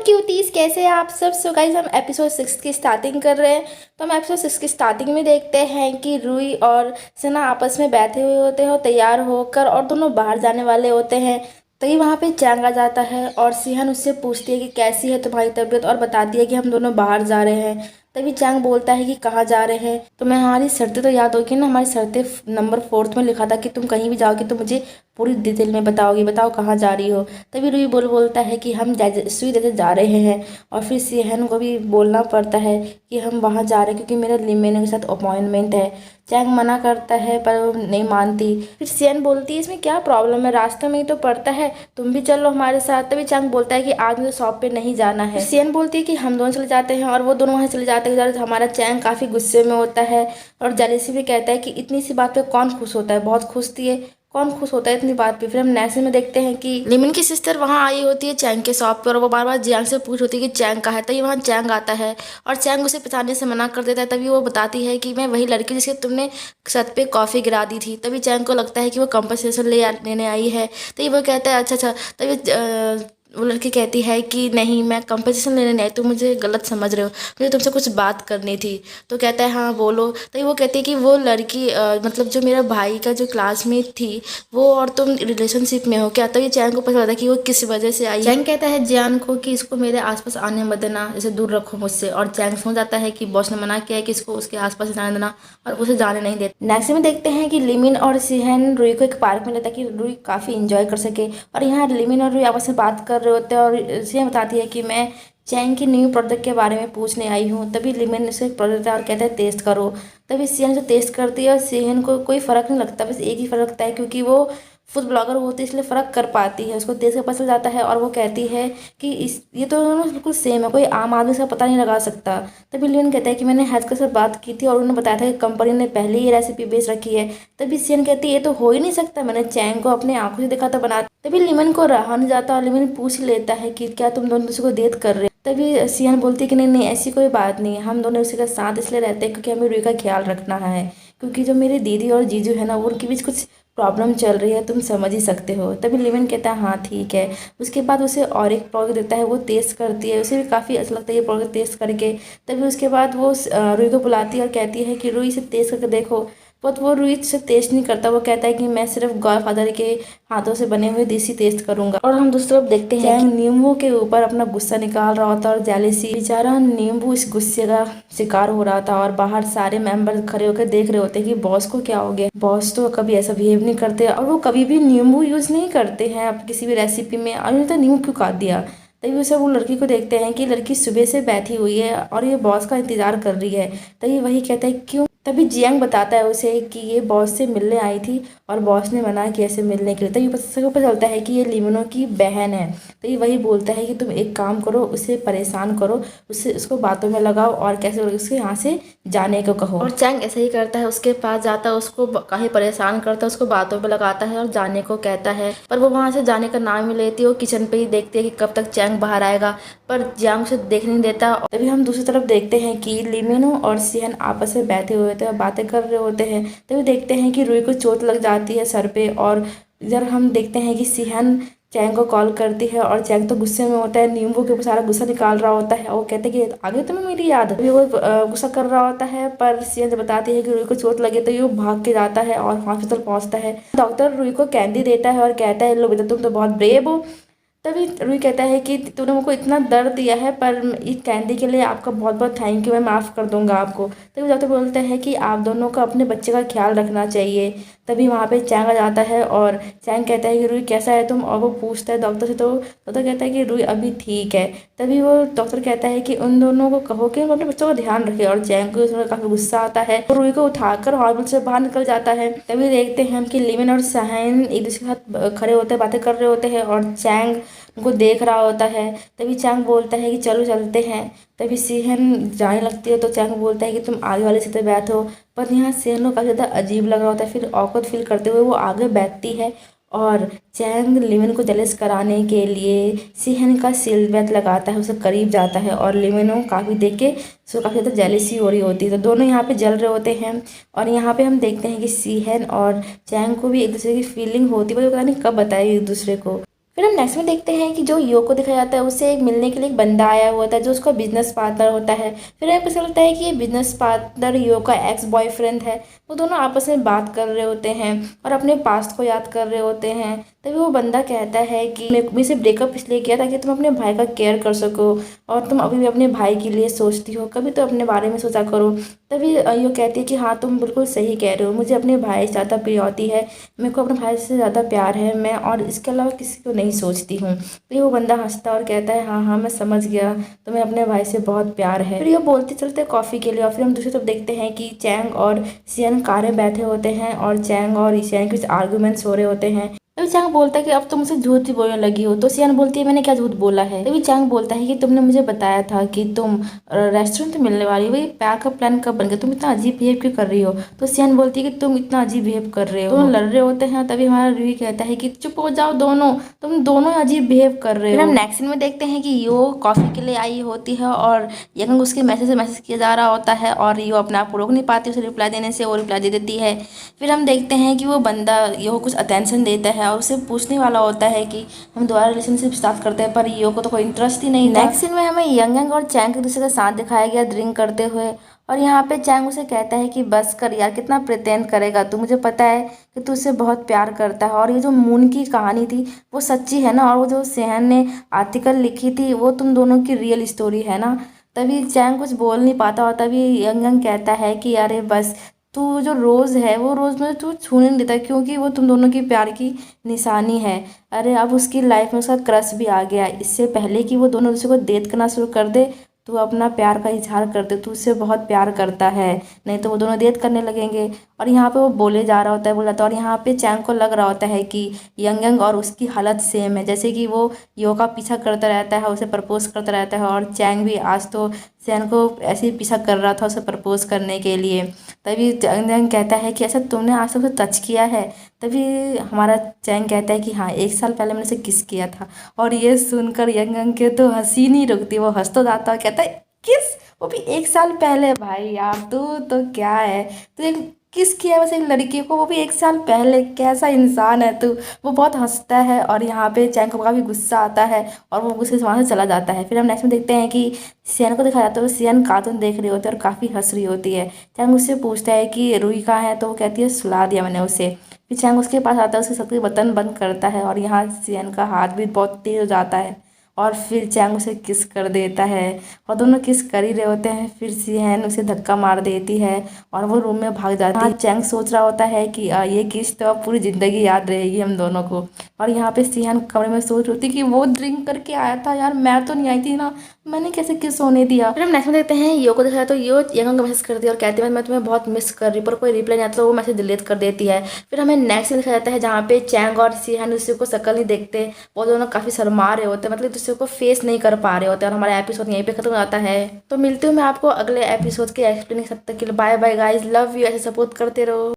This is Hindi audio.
क्यूटीज, कैसे हैं आप सब। सो गाइस, हम एपिसोड 6 की स्टार्टिंग कर रहे हैं। तो हम एपिसोड 6 की स्टार्टिंग में देखते हैं कि रूही और सना आपस में बैठे हुए होते हैं और तैयार होकर और दोनों बाहर जाने वाले होते हैं। तभी वहाँ पे चैंग आ जाता है और सिहन उससे पूछती है कि कैसी है तुम्हारी तबीयत, और बताती है कि हम दोनों बाहर जा रहे हैं। तभी चैंग बोलता है कि कहाँ जा रहे हैं। तो मैं हमारी शर्तें तो याद होगी ना, हमारी शर्तें नंबर 4 में लिखा था कि तुम कहीं भी जाओगी तो मुझे पूरी डिटेल में बताओगी, बताओ कहाँ जा रही हो। तभी रूही बोलता है कि हम सुई जैसे जा रहे हैं। और फिर सिहन को भी बोलना पड़ता है कि हम वहाँ जा रहे हैं क्योंकि मेरा लिमेनो के साथ अपॉइंटमेंट है। चैंग मना करता है पर वो नहीं मानती। फिर सियन बोलती है इसमें क्या प्रॉब्लम है, रास्ते में ही तो पड़ता है, तुम भी चलो हमारे साथ। तभी चैंग बोलता है कि आज मुझे शॉप पे नहीं जाना है। सियन बोलती है कि हम दोनों चले जाते हैं और वो दोनों वहाँ चले जाते हैं। हमारा चैंग काफ़ी गुस्से में होता है और जेलेसी भी कहता है कि इतनी सी बात पे कौन खुश होता है, बहुत खुश थी, कौन खुश होता है इतनी बात पे। फिर हम नेक्स्ट में देखते हैं कि लिमिन की सिस्टर वहाँ आई होती है चैंग के शॉप पर और वो बार बार जियांग से पूछ होती है कि चैंग कहाँ है। तभी वहाँ चैंग आता है और चैंग उसे पहचानने से मना कर देता है। तभी वो बताती है कि मैं वही लड़की जिसके तुमने छत पे कॉफ़ी गिरा दी थी। तभी चैंग को लगता है कि वो कंपनसेशन लेने आई है। तभी वो कहता है अच्छा अच्छा। तभी वो लड़की कहती है कि नहीं, मैं कंपनसेशन लेने नहीं आई, तुम मुझे गलत समझ रहे हो, मुझे तुमसे कुछ बात करनी थी। तो कहता है हाँ बोलो। तभी वो कहती है कि वो लड़की मतलब जो मेरा भाई का जो क्लासमेट थी वो और तुम रिलेशनशिप में हो क्या। तभी चैंग को पता चलता है कि वो किस वजह से आई। चैंग कहता है जियान को कि इसको मेरे आसपास आने मत देना, इसे दूर रखो मुझसे। और चैंग समझ जाता है कि बॉस ने मना किया है कि इसको उसके आसपास जाने देना और उसे जाने नहीं देता। नेक्स्ट में देखते हैं कि लिमिन और सिहन रूही को एक पार्क में लेता है कि रूही काफ़ी इंजॉय कर सके। और यहाँ लिमिन और रूही आपस में बात कर रहे होते हैं और सिहन बताती है कि मैं चैंग की न्यू प्रोडक्ट के बारे में पूछने आई हूँ। तभी लिमिन से एक प्रोडक्ट है और कहता है टेस्ट करो। तभी सिहन से टेस्ट करती है और सिहन को कोई फ़र्क नहीं लगता, बस एक ही फ़र्क लगता है क्योंकि वो फूड ब्लॉगर होती है इसलिए फ़र्क कर पाती है, उसको देख के पता चल जाता है। और वो कहती है कि इस ये तो दोनों बिल्कुल सेम है, कोई आम आदमी इसका पता नहीं लगा सकता। तभी लियन कहता है कि मैंने हेल्थ के साथ बात की थी और उन्होंने बताया था कि कंपनी ने पहले ही ये रेसिपी बेच रखी है। तभी सियन कहती है ये तो हो ही नहीं सकता, मैंने चैंग को अपने आंखों से देखा था बना। तभी लिमन को रहा नहीं जाता और लिमन पूछ लेता है कि क्या तुम दोनों दूसरे को डेट कर रहे हो। तभी सियन बोलती है कि नहीं नहीं, ऐसी कोई बात नहीं है, हम दोनों उसी के साथ इसलिए रहते हैं क्योंकि हमें रूही का ख्याल रखना है, क्योंकि जो मेरी दीदी और जीजू है ना वो उनके बीच कुछ प्रॉब्लम चल रही है, तुम समझ ही सकते हो। तभी लिमन कहता है हाँ ठीक है। उसके बाद उसे और एक प्रोडक्ट देता है, वो टेस्ट करती है, उसे भी काफ़ी अच्छा लगता है ये प्रोडक्ट टेस्ट करके। तभी उसके बाद वो रूही को बुलाती है और कहती है कि रूही से टेस्ट करके देखो। बट वो रूही से टेस्ट नहीं करता, वो कहता है कि मैं सिर्फ गॉडफादर के हाथों से बने हुए देसी टेस्ट करूंगा। और हम दूसरी तरफ देखते हैं कि नींबू के ऊपर अपना गुस्सा निकाल रहा होता और जेलेसी बेचारा नींबू इस गुस्से का शिकार हो रहा था। और बाहर सारे मेंबर खड़े होकर देख रहे होते कि बॉस को क्या हो गया, बॉस तो कभी ऐसा बिहेव नहीं करते और वो कभी भी नींबू यूज नहीं करते हैं अब किसी भी रेसिपी में, और उन्होंने तो नींबू क्यों काट दिया। तभी उसे वो लड़की को देखते हैं कि लड़की सुबह से बैठी हुई है और ये बॉस का इंतजार कर रही है। तभी वही कहता है क्यों। तभी जियांग बताता है उसे कि ये बॉस से मिलने आई थी और बॉस ने मना किया ऐसे मिलने के लिए। तभी उसको पता चलता है कि ये लिमनो की बहन है। तो ये वही बोलता है कि तुम एक काम करो, उसे परेशान करो, उसको बातों में लगाओ और कैसे उसके यहाँ से जाने को कहो। और चैंग ऐसे ही करता है, उसके पास जाता है, उसको काफ़ी परेशान करता है, उसको बातों में लगाता है और जाने को कहता है। पर वो वहाँ से जाने का नाम ही लेती है। वो किचन पे ही देखती है कि कब तक चैंग बाहर आएगा, पर जियांग उसे देख नहीं देता। तभी हम दूसरी तरफ देखते हैं कि लिमिनो और सिहन आपस में बैठे हुए थे और बातें कर रहे होते हैं। तभी देखते हैं कि रूही को चोट लग जाती है सर पे। और इधर हम देखते हैं कि सिहन चैंग को कॉल करती है और चैंग तो गुस्से में होता है, नींबू के ऊपर सारा गुस्सा निकाल रहा होता है और वो कहते हैं कि आगे तुम्हें मेरी याद। अभी वो गुस्सा कर रहा होता है पर सिहन जब बताती है कि रूही को चोट लगे तो ये भाग के जाता है और हॉस्पिटल पहुंचता है। डॉक्टर रूही को कैंडी देता है और कहता है लो बेटा तुम तो बहुत ब्रेव हो। तभी रूही कहता है कि तूने मुझको इतना दर्द दिया है पर इस कैंडी के लिए आपका बहुत बहुत थैंक यू, मैं माफ़ कर दूंगा आपको। तभी डॉक्टर बोलते हैं कि आप दोनों को अपने बच्चे का ख्याल रखना चाहिए। तभी वहाँ पे चैंग आ जाता है और चैंग कहता है कि रूही कैसा है तुम, और वो पूछता है डॉक्टर से। तो डॉक्टर कहता है कि रूही अभी ठीक है। तभी वो डॉक्टर कहता है कि उन दोनों को कहो कि वो अपने बच्चों का ध्यान रखे। और चैंग को उसमें काफ़ी गुस्सा आता है और रूही को उठाकर हॉस्पिटल से बाहर निकल जाता है। तभी देखते हैं हम कि लिमिन और सहन एक दूसरे के साथ खड़े होते हैं, बातें कर रहे होते हैं और चैंग उनको देख रहा होता है। तभी चैंग बोलता है कि चलो चलते हैं। तभी सिहन जाने लगती है तो चैंग बोलता है कि तुम आगे वाले सीट पे बैठो। पर यहाँ सिहन को काफ़ी ज़्यादा अजीब लग रहा होता है, फिर औकत फील करते हुए वो आगे बैठती है। और चैंग लिमिन को जेलस कराने के लिए सिहन का सील बेल्ट लगाता है, उसे करीब जाता है और लिमिनो काफ़ी देख के उसको काफ़ी ज़्यादा जेलसी हो रही होती है। तो दोनों यहाँ पे जल रहे होते हैं और यहाँ पे हम देखते हैं कि सिहन और चैंग को भी एक दूसरे की फीलिंग होती है, पर पता नहीं कब बताएगी एक दूसरे को। फिर हम नेक्स्ट में देखते हैं कि जो यो को दिखाया जाता है उससे एक मिलने के लिए एक बंदा आया हुआ होता है जो उसका बिजनेस पार्टनर होता है। फिर हमें पता चलता है कि ये बिजनेस पार्टनर यो का एक्स बॉयफ्रेंड है। वो दोनों आपस में बात कर रहे होते हैं और अपने पास्ट को याद कर रहे होते हैं। तभी वो बंदा कहता है कि मैं से ब्रेकअप इसलिए किया ताकि तुम अपने भाई का केयर कर सको और तुम अभी भी अपने भाई के लिए सोचती हो, कभी तो अपने बारे में सोचा करो। तभी यो कहती है कि हाँ तुम बिल्कुल सही कह रहे हो, मुझे अपने भाई से ज़्यादा प्रियोरिटी है, मेरे को अपने भाई से ज़्यादा प्यार है, मैं और इसके अलावा किसी को नहीं सोचती हूँ। फिर वो बंदा हंसता और कहता है हाँ हाँ मैं समझ गया, तुम्हें अपने भाई से बहुत प्यार है। फिर ये बोलते चलते हैं कॉफ़ी के लिए और फिर हम दूसरी तरफ देखते हैं कि चैंग और सियन कार में बैठे होते हैं और चैंग और सियन के कुछ आर्गूमेंट्स हो रहे होते हैं। तभी चैंग बोलता है कि अब तुम मुझसे झूठ ही बोलने लगी हो। तो सियान बोलती है मैंने क्या झूठ बोला है। तभी चैंग बोलता है कि तुमने मुझे बताया था कि तुम रेस्टोरेंट में मिलने वाली हो, वही प्यार का प्लान कब बन गया, तुम इतना अजीब बिहेव क्यों कर रही हो। तो सियान बोलती है कि तुम इतना अजीब बिहेव कर रहे हो, दोनों लड़ रहे होते हैं। तभी हमारा रूही कहता है कि चुप हो जाओ दोनों, तुम दोनों अजीब बिहेव कर रहे हो। फिर हम नेक्स्ट सीन में देखते हैं कि यो कॉफ़ी के लिए आई होती है और यंग उसके मैसेज से मैसेज किया जा रहा होता है और यो अपना आप रोक नहीं पाती उसे रिप्लाई देने से, वो रिप्लाई दे देती है। फिर हम देखते हैं कि वो बंदा यो कुछ अटेंशन देता है और उसे पूछने वाला होता है कि हम दोबारा रिलेशनशिप स्टार्ट करते हैं, पर यो को तो कोई इंटरेस्ट ही नहीं था। नेक्स्ट सीन में हमें यंग और चैंग एक दूसरे के साथ दिखाया गया ड्रिंक करते हुए और यहाँ पे चैंग उसे कहता है कि बस कर यार, कितना प्रिटेंड करेगा तू, मुझे पता है कि तू उससे बहुत प्यार करता है और ये जो मून की कहानी थी वो सच्ची है ना, और वो जो सेहन ने आर्टिकल लिखी थी वो तुम दोनों की रियल स्टोरी है ना। तभी चैंग कुछ बोल नहीं पाता और तभी यंग कहता है कि अरे बस तू जो रोज़ है वो रोज़ में तू छूने नहीं देता क्योंकि वो तुम दोनों की प्यार की निशानी है। अरे अब उसकी लाइफ में उसका क्रश भी आ गया, इससे पहले कि वो दोनों दूसरे को डेट करना शुरू कर दे तू अपना प्यार का इजहार कर दे, तू उससे बहुत प्यार करता है, नहीं तो वो दोनों डेट करने लगेंगे। और यहाँ पे वो बोले जा रहा होता है, बोल रहा था, और यहाँ पे चैंग को लग रहा होता है कि यंग यंग और उसकी हालत सेम है, जैसे कि वो यो का पीछा करता रहता है, उसे प्रपोज करता रहता है और चैंग भी आज तो सैन को ऐसे ही पीछा कर रहा था उसे प्रपोज करने के लिए। तभी यंग यंग कहता है कि ऐसा तुमने आज तक उसे टच किया है। तभी हमारा चैंग कहता है कि हाँ 1 साल पहले मैंने उसे किस किया था। और ये सुनकर यंग यंग के तो हंसी नहीं रुकती, वो हंस तो जाता है, कहता है किस, वो भी 1 साल पहले। भाई यार तू तो क्या है, तू एक किस किया वैसे एक लड़की को, वो भी 1 साल पहले, कैसा इंसान है तू। वो बहुत हंसता है और यहाँ पे चैंग को काफ़ी गुस्सा आता है और वो गुस्से से वहाँ से चला जाता है। फिर हम नेक्स्ट में देखते हैं कि सियान को दिखाया जाता है, वो सियान कार्टून देख रही होती है और काफ़ी हंस रही होती है। चैंग उससे पूछता है कि रूही कहाँ है, तो वो कहती है सुला दिया मैंने उसे। फिर चैंग उसके पास आता है, उसके शक्ति बटन बंद करता है और यहाँ सियान का हाथ भी बहुत तेज हो जाता है और फिर चैंग उसे किस कर देता है और दोनों किस कर ही रहे होते हैं। फिर सियान उसे धक्का मार देती है और वो रूम में भाग जाती है। चैंग सोच रहा होता है कि ये किस तो अब पूरी ज़िंदगी याद रहेगी हम दोनों को। और यहाँ पे सियान कमरे में सोच रही थी कि वो ड्रिंक करके आया था यार, मैं तो नहीं आई थी ना, मैंने कैसे किस होने दिया। फिर हम नेक्स्ट में देखते हैं यो को दिखाया तो यो यंग को मैसेज करती है और कहती है मैं तुम्हें बहुत मिस कर रही हूँ, पर कोई रिप्लाई नहीं आता तो वो मैसेज डिलीट कर देती है। फिर हमें नेक्स्ट में दिखाया जाता है जहाँ पे चैंग और सियान दूसरे को शक्ल नहीं देखते, वो दोनों काफ़ी शर्मा रहे होते हैं, मतलब दूसरे को फेस नहीं कर पा रहे होते और हमारा एपिसोड यहीं पे खत्म हो जाता है। तो मिलती हूँ मैं आपको अगले एपिसोड के एक्सप्लेनेशन, तब तक के लिए bye bye guys, love you, ऐसे सपोर्ट करते रहो।